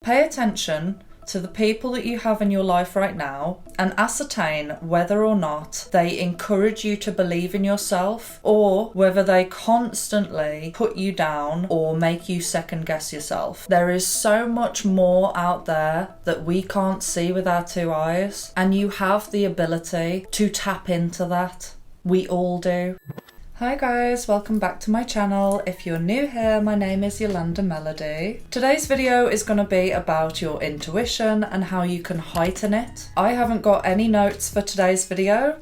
Pay attention to the people that you have in your life right now and ascertain whether or not they encourage you to believe in yourself or whether they constantly put you down or make you second guess yourself. There is so much more out there that we can't see with our two eyes, and you have the ability to tap into that. We all do. Hi guys, welcome back to my channel. If you're new here, my name is Yolanda Melody. Today's video is going to be about your intuition and how you can heighten it. I haven't got any notes for today's video.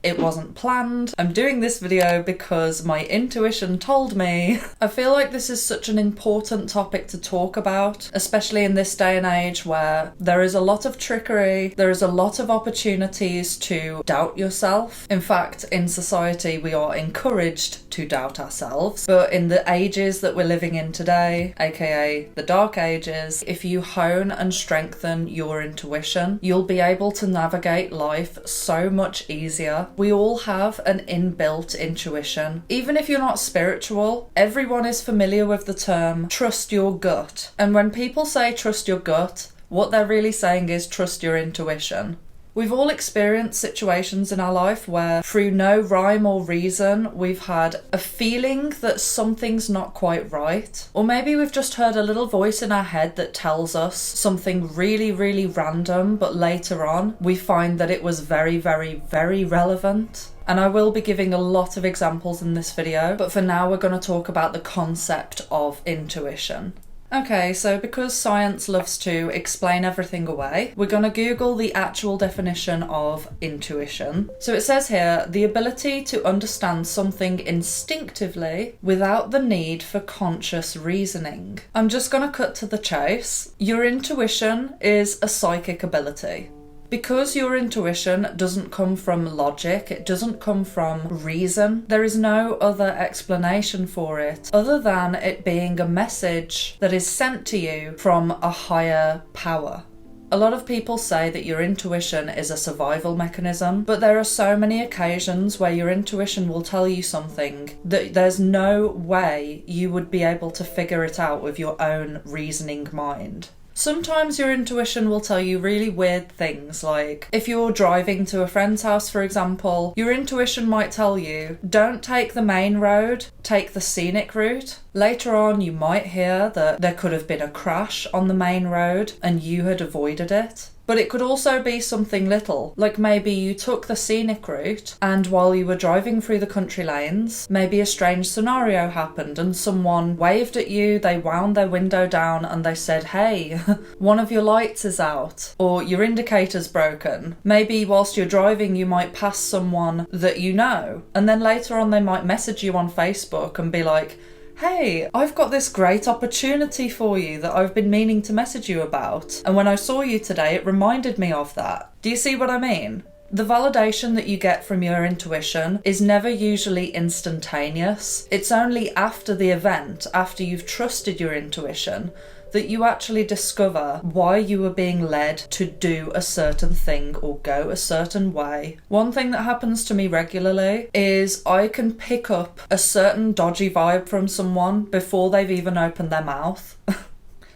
It wasn't planned. I'm doing this video because my intuition told me. I feel like this is such an important topic to talk about, especially in this day and age where there is a lot of trickery, there is a lot of opportunities to doubt yourself. In fact, in society, we are encouraged to doubt ourselves. But in the ages that we're living in today, aka the dark ages, if you hone and strengthen your intuition, you'll be able to navigate life so much easier. We all have an inbuilt intuition. Even if you're not spiritual, everyone is familiar with the term trust your gut. And when people say trust your gut, what they're really saying is trust your intuition. We've all experienced situations in our life where, through no rhyme or reason, we've had a feeling that something's not quite right. Or maybe we've just heard a little voice in our head that tells us something really, really random, but later on, we find that it was very, very, very relevant. And I will be giving a lot of examples in this video, but for now we're going to talk about the concept of intuition. Okay, so because science loves to explain everything away, we're going to Google the actual definition of intuition. So it says here, the ability to understand something instinctively without the need for conscious reasoning. I'm just going to cut to the chase. Your intuition is a psychic ability. Because your intuition doesn't come from logic, it doesn't come from reason, there is no other explanation for it other than it being a message that is sent to you from a higher power. A lot of people say that your intuition is a survival mechanism, but there are so many occasions where your intuition will tell you something that there's no way you would be able to figure it out with your own reasoning mind. Sometimes your intuition will tell you really weird things, like if you're driving to a friend's house, for example, your intuition might tell you, don't take the main road, take the scenic route. Later on, you might hear that there could have been a crash on the main road and you had avoided it. But it could also be something little, like maybe you took the scenic route and while you were driving through the country lanes, maybe a strange scenario happened and someone waved at you, they wound their window down and they said, hey, one of your lights is out, or your indicator's broken. Maybe whilst you're driving you might pass someone that you know, and then later on they might message you on Facebook and be like, hey, I've got this great opportunity for you that I've been meaning to message you about. And when I saw you today, it reminded me of that. Do you see what I mean? The validation that you get from your intuition is never usually instantaneous. It's only after the event, after you've trusted your intuition, that you actually discover why you were being led to do a certain thing or go a certain way. One thing that happens to me regularly is I can pick up a certain dodgy vibe from someone before they've even opened their mouth.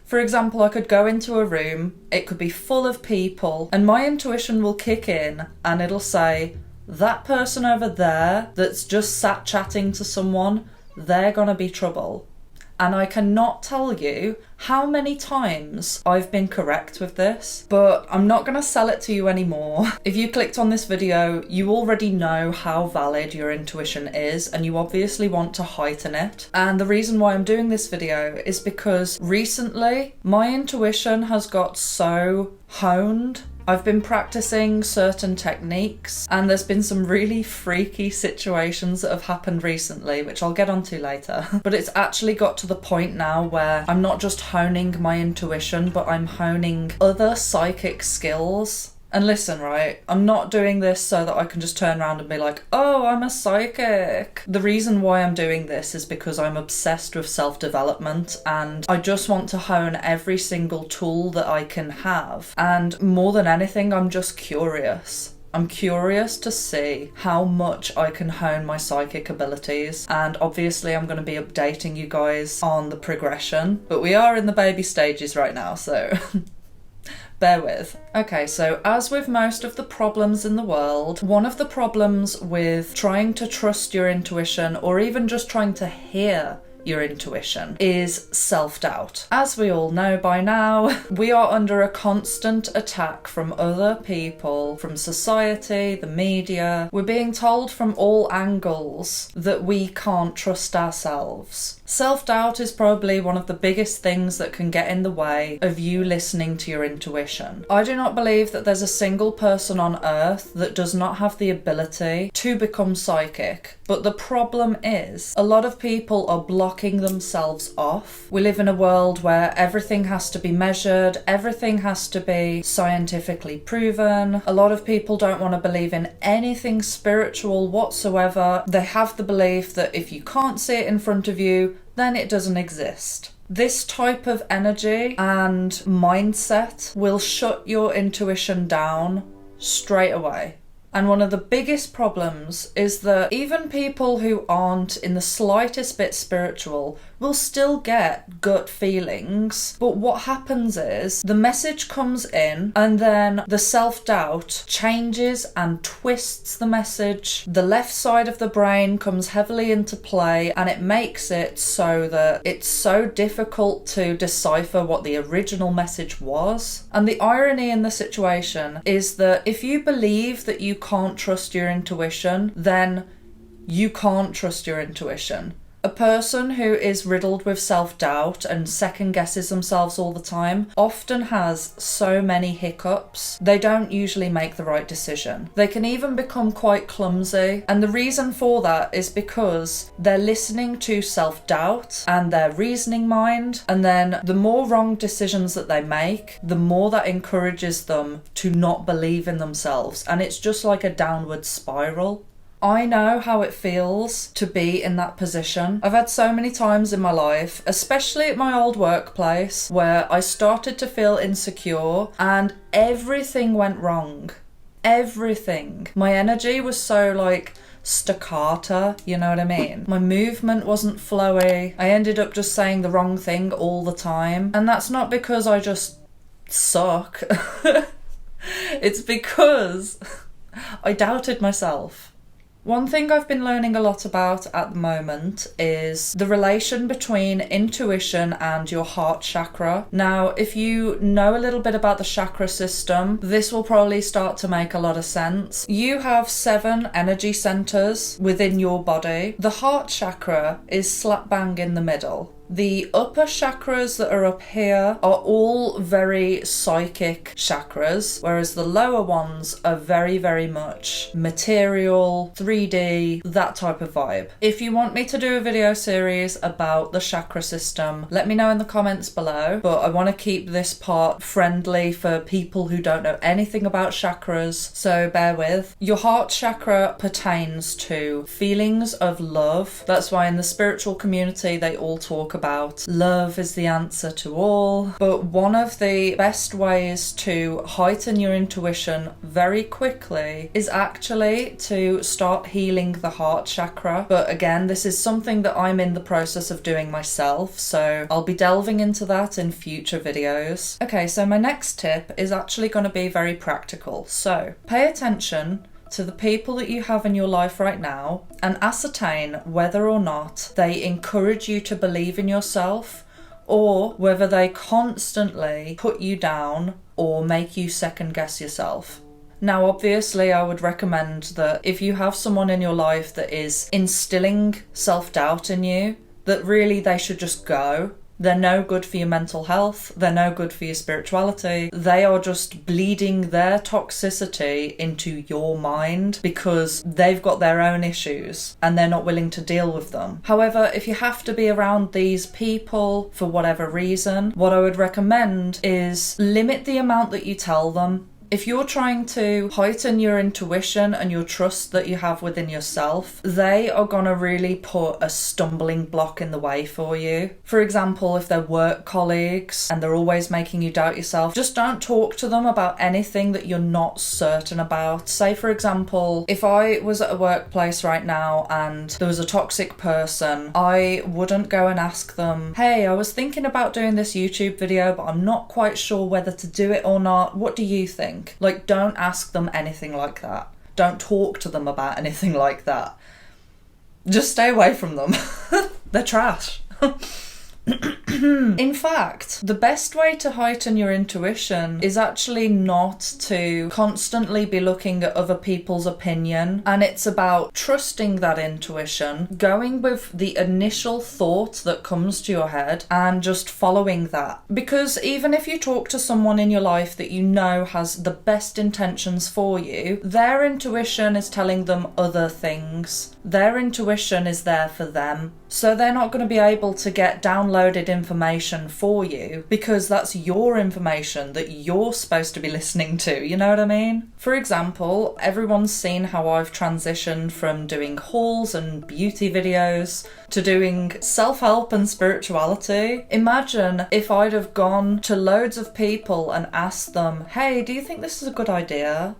For example, I could go into a room, it could be full of people, and my intuition will kick in and it'll say, that person over there that's just sat chatting to someone, they're gonna be trouble. And I cannot tell you how many times I've been correct with this, but I'm not going to sell it to you anymore. If you clicked on this video, you already know how valid your intuition is, and you obviously want to heighten it. And the reason why I'm doing this video is because recently my intuition has got so honed. I've been practicing certain techniques and there's been some really freaky situations that have happened recently, which I'll get onto later. But it's actually got to the point now where I'm not just honing my intuition, but I'm honing other psychic skills. And listen, right, I'm not doing this so that I can just turn around and be like, oh, I'm a psychic. The reason why I'm doing this is because I'm obsessed with self-development and I just want to hone every single tool that I can have. And more than anything, I'm just curious. I'm curious to see how much I can hone my psychic abilities, and obviously I'm going to be updating you guys on the progression, but we are in the baby stages right now, so bear with. Okay, so as with most of the problems in the world, one of the problems with trying to trust your intuition, or even just trying to hear your intuition, is self-doubt. As we all know by now, we are under a constant attack from other people, from society, the media. We're being told from all angles that we can't trust ourselves. Self-doubt is probably one of the biggest things that can get in the way of you listening to your intuition. I do not believe that there's a single person on earth that does not have the ability to become psychic. But the problem is, a lot of people are blocking themselves off. We live in a world where everything has to be measured, everything has to be scientifically proven. A lot of people don't want to believe in anything spiritual whatsoever. They have the belief that if you can't see it in front of you, then it doesn't exist. This type of energy and mindset will shut your intuition down straight away. And one of the biggest problems is that even people who aren't in the slightest bit spiritual will still get gut feelings. But what happens is the message comes in and then the self-doubt changes and twists the message. The left side of the brain comes heavily into play, and it makes it so that it's so difficult to decipher what the original message was. And the irony in the situation is that if you believe that you can't trust your intuition, then you can't trust your intuition. A person who is riddled with self-doubt and second guesses themselves all the time often has so many hiccups. They don't usually make the right decision. They can even become quite clumsy, and the reason for that is because they're listening to self-doubt and their reasoning mind, and then the more wrong decisions that they make, the more that encourages them to not believe in themselves, and it's just like a downward spiral. I know how it feels to be in that position. I've had so many times in my life, especially at my old workplace, where I started to feel insecure and everything went wrong. Everything. My energy was so like staccato, you know what I mean? My movement wasn't flowy. I ended up just saying the wrong thing all the time. And that's not because I just suck. It's because I doubted myself. One thing I've been learning a lot about at the moment is the relation between intuition and your heart chakra. Now, if you know a little bit about the chakra system, this will probably start to make a lot of sense. You have 7 energy centers within your body. The heart chakra is slap bang in the middle. The upper chakras that are up here are all very psychic chakras, whereas the lower ones are very, very much material, 3D, that type of vibe. If you want me to do a video series about the chakra system, let me know in the comments below, but I want to keep this part friendly for people who don't know anything about chakras, so bear with. Your heart chakra pertains to feelings of love. That's why in the spiritual community they all talk about love is the answer to all. But one of the best ways to heighten your intuition very quickly is actually to start healing the heart chakra. But again, this is something that I'm in the process of doing myself, so I'll be delving into that in future videos. Okay, so my next tip is actually going to be very practical. So pay attention to the people that you have in your life right now and ascertain whether or not they encourage you to believe in yourself, or whether they constantly put you down or make you second guess yourself. Now, obviously, I would recommend that if you have someone in your life that is instilling self-doubt in you, that really they should just go. They're no good for your mental health. They're no good for your spirituality. They are just bleeding their toxicity into your mind because they've got their own issues and they're not willing to deal with them. However, if you have to be around these people for whatever reason, what I would recommend is limit the amount that you tell them. If you're trying to heighten your intuition and your trust that you have within yourself, they are going to really put a stumbling block in the way for you. For example, if they're work colleagues and they're always making you doubt yourself, just don't talk to them about anything that you're not certain about. Say, for example, if I was at a workplace right now and there was a toxic person, I wouldn't go and ask them, hey, I was thinking about doing this YouTube video, but I'm not quite sure whether to do it or not. What do you think? Like, don't ask them anything like that. Don't talk to them about anything like that. Just stay away from them. They're trash. In fact, the best way to heighten your intuition is actually not to constantly be looking at other people's opinion, and it's about trusting that intuition, going with the initial thought that comes to your head and just following that. Because even if you talk to someone in your life that you know has the best intentions for you, their intuition is telling them other things. Their intuition is there for them. So they're not going to be able to get downloaded information for you because that's your information that you're supposed to be listening to, you know what I mean? For example, everyone's seen how I've transitioned from doing hauls and beauty videos to doing self-help and spirituality. Imagine if I'd have gone to loads of people and asked them, hey, do you think this is a good idea?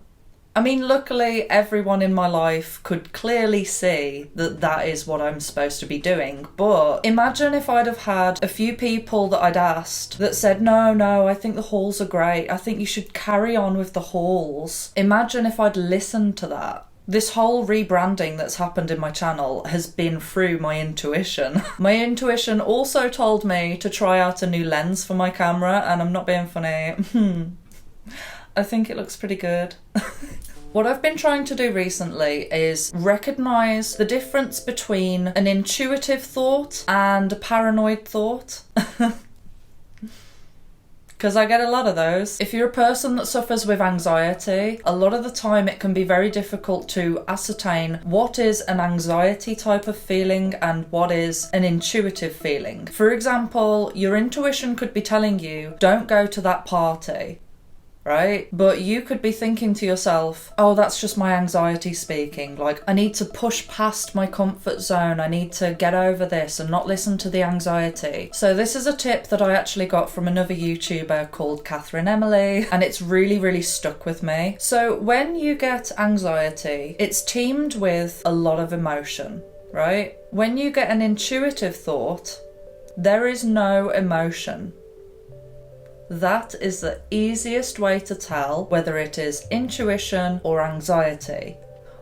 I mean, luckily, everyone in my life could clearly see that that is what I'm supposed to be doing. But imagine if I'd have had a few people that I'd asked that said, no, I think the hauls are great. I think you should carry on with the hauls. Imagine if I'd listened to that. This whole rebranding that's happened in my channel has been through my intuition. My intuition also told me to try out a new lens for my camera, and I'm not being funny. I think it looks pretty good. What I've been trying to do recently is recognise the difference between an intuitive thought and a paranoid thought. Because I get a lot of those. If you're a person that suffers with anxiety, a lot of the time it can be very difficult to ascertain what is an anxiety type of feeling and what is an intuitive feeling. For example, your intuition could be telling you, don't go to that party. Right? But you could be thinking to yourself, oh, that's just my anxiety speaking. Like, I need to push past my comfort zone. I need to get over this and not listen to the anxiety. So this is a tip that I actually got from another YouTuber called Catherine Emily, and it's really, really stuck with me. So when you get anxiety, it's teamed with a lot of emotion, right? When you get an intuitive thought, there is no emotion. That is the easiest way to tell whether it is intuition or anxiety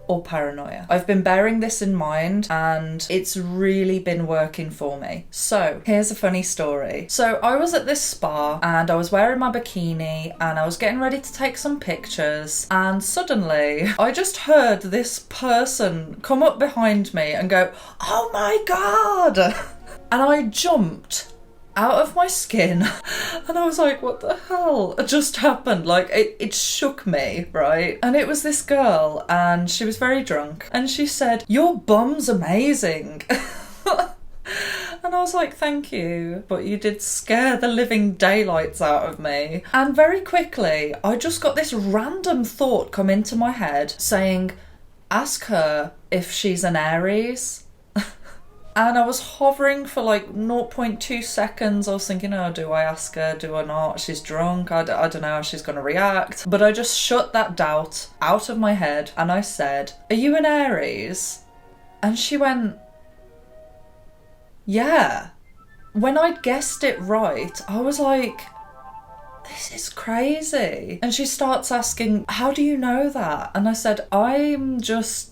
or paranoia. I've been bearing this in mind and it's really been working for me. So here's a funny story. So I was at this spa and I was wearing my bikini and I was getting ready to take some pictures, and suddenly I just heard this person come up behind me and go, oh my God! And I jumped out of my skin and I was like, what the hell just happened? Like, it shook me, right? And it was this girl and she was very drunk and she said, your bum's amazing. And I was like, thank you, but you did scare the living daylights out of me. And very quickly I just got this random thought come into my head saying, ask her if she's an Aries. And I was hovering for like 0.2 seconds. I was thinking, oh, do I ask her? Do I not? She's drunk. I don't know how she's going to react. But I just shut that doubt out of my head and I said, are you an Aries? And she went, yeah. When I'd guessed it right, I was like, this is crazy. And she starts asking, how do you know that? And I said, I'm just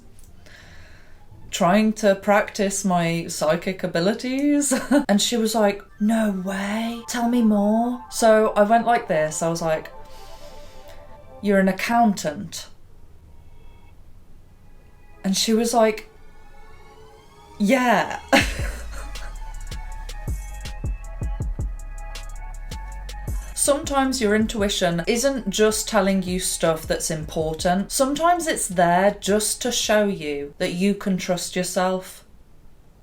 trying to practice my psychic abilities. And she was like, no way, tell me more. So I went like this. I was like, you're an accountant. And she was like, yeah. Sometimes your intuition isn't just telling you stuff that's important. Sometimes it's there just to show you that you can trust yourself.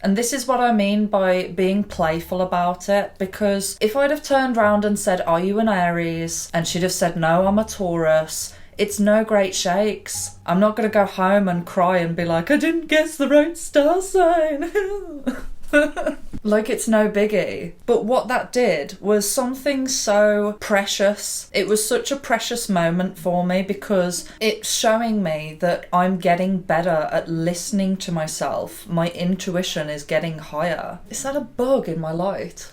And this is what I mean by being playful about it, because if I'd have turned around and said, are you an Aries? And she'd have said, no, I'm a Taurus. It's no great shakes. I'm not going to go home and cry and be like, I didn't guess the right star sign. Like, it's no biggie. But what that did was something so precious. It was such a precious moment for me because it's showing me that I'm getting better at listening to myself. My intuition is getting higher. Is that a bug in my light?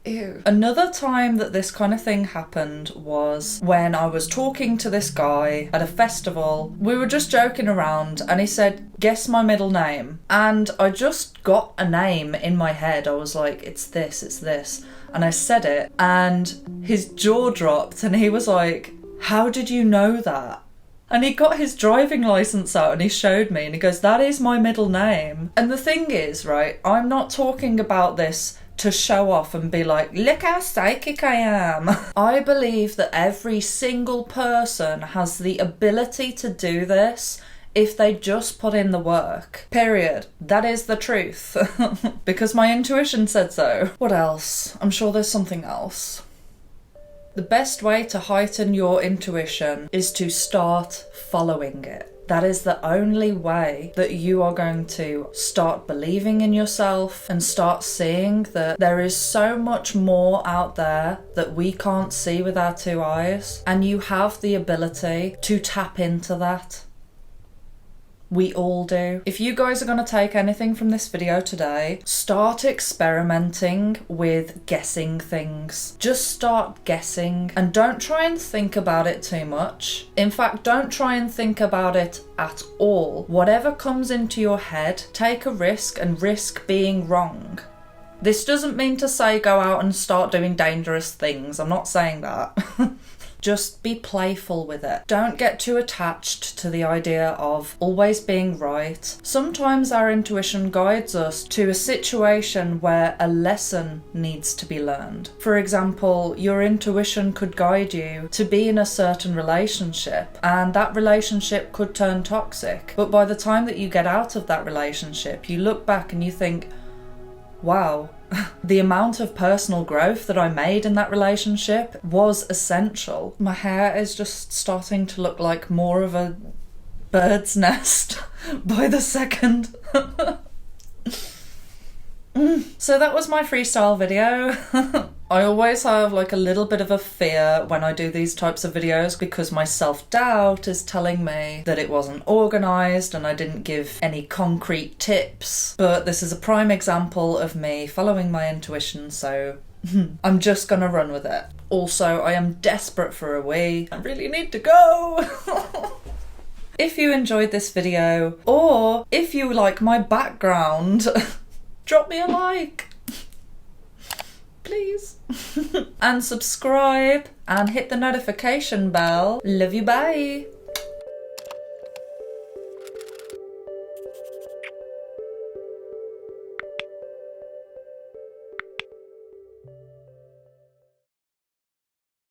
Ew. Another time that this kind of thing happened was when I was talking to this guy at a festival. We were just joking around and he said, guess my middle name. And I just got a name in my head. I was like, it's this. And I said it and his jaw dropped and he was like, how did you know that? And he got his driving license out and he showed me and he goes, that is my middle name. And the thing is, right, I'm not talking about this to show off and be like, look how psychic I am. I believe that every single person has the ability to do this if they just put in the work. Period. That is the truth. Because my intuition said so. What else? I'm sure there's something else. The best way to heighten your intuition is to start following it. That is the only way that you are going to start believing in yourself and start seeing that there is so much more out there that we can't see with our two eyes. And you have the ability to tap into that. We all do. If you guys are going to take anything from this video today, start experimenting with guessing things. Just start guessing and don't try and think about it too much. In fact, don't try and think about it at all. Whatever comes into your head, take a risk and risk being wrong. This doesn't mean to say go out and start doing dangerous things. I'm not saying that. Just be playful with it. Don't get too attached to the idea of always being right. Sometimes our intuition guides us to a situation where a lesson needs to be learned. For example, your intuition could guide you to be in a certain relationship, and that relationship could turn toxic. But by the time that you get out of that relationship, you look back and you think, wow, the amount of personal growth that I made in that relationship was essential. My hair is just starting to look like more of a bird's nest by the second. So that was my freestyle video. I always have like a little bit of a fear when I do these types of videos because my self-doubt is telling me that it wasn't organised and I didn't give any concrete tips. But this is a prime example of me following my intuition, so I'm just gonna run with it. Also, I am desperate for a wee. I really need to go. If you enjoyed this video, or if you like my background, drop me a like. Please. And subscribe and hit the notification bell. Love you, bye.